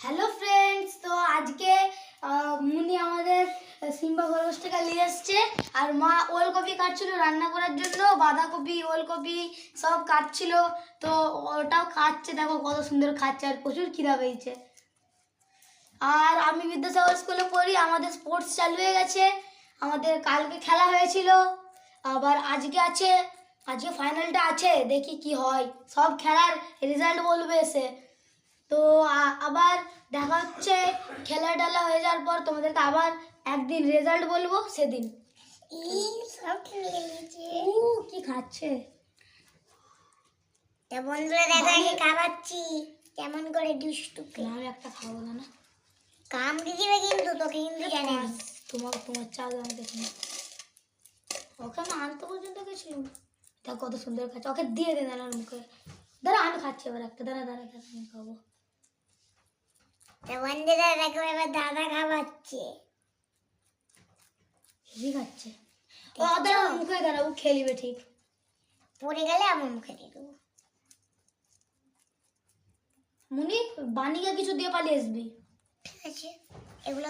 Hello friends, তো আজকে মুনি আমাদের সিম্বা খরগোশ থেকে নিয়ে এসছে। আর মা ওলকপি কাটছিল রান্না করার জন্য, বাঁধাকপি ওলকপি সব কাটছিল। তো ওটাও খাচ্ছে, দেখো কত সুন্দর খাচ্ছে, আর প্রচুর খিদা পেয়েছে। আর আমি বিদ্যাসাগর স্কুলে পড়ি, আমাদের স্পোর্টস চালু হয়ে গেছে। আমাদের কালকে খেলা হয়েছিল, আবার আজকে আছে, আজকে ফাইনালটা আছে, দেখি কি হয়। সব খেলার রেজাল্ট বলবে এসে। তো আবার দেখা হচ্ছে খেলা টেলা হয়ে যাওয়ার পর, তোমাদেরকে আবার একদিন রেজাল্ট বলবো, সেদিন। সব খেয়ে নিয়েছে। কি খাচ্ছে? তা বন্ধুরা দেখো আমি খাওয়াচ্ছি কেমন করে দুষ্টুকে। আমি একটা খাবো না, কামড়ে দিবে কিন্তু, তোকে কিন্তু জানে না। তোমার চাল আমি দেখি না। ওকে আমি আনতে পর্যন্ত গেছিলাম। দেখ কত সুন্দর খাচ্ছে, ওকে দিয়ে দে দাঁড়ার মুখে। দাঁড়া আমি খাচ্ছি এবার একটা, দাঁড়া আমি খাবো। তা বন্ধুরা দেখো এবার দাদা খাওয়াচ্ছে। হেভি খাচ্ছে। ও দাঁড়া মুখে দাঁড়া, ও খেলিবে ঠিক। পড়ে গেলে আমার মুখে দিয়ে দেবো। মুনি বানিকে কিছু দিয়ে পালিয়ে আসবি। ঠিক আছে, এগুলো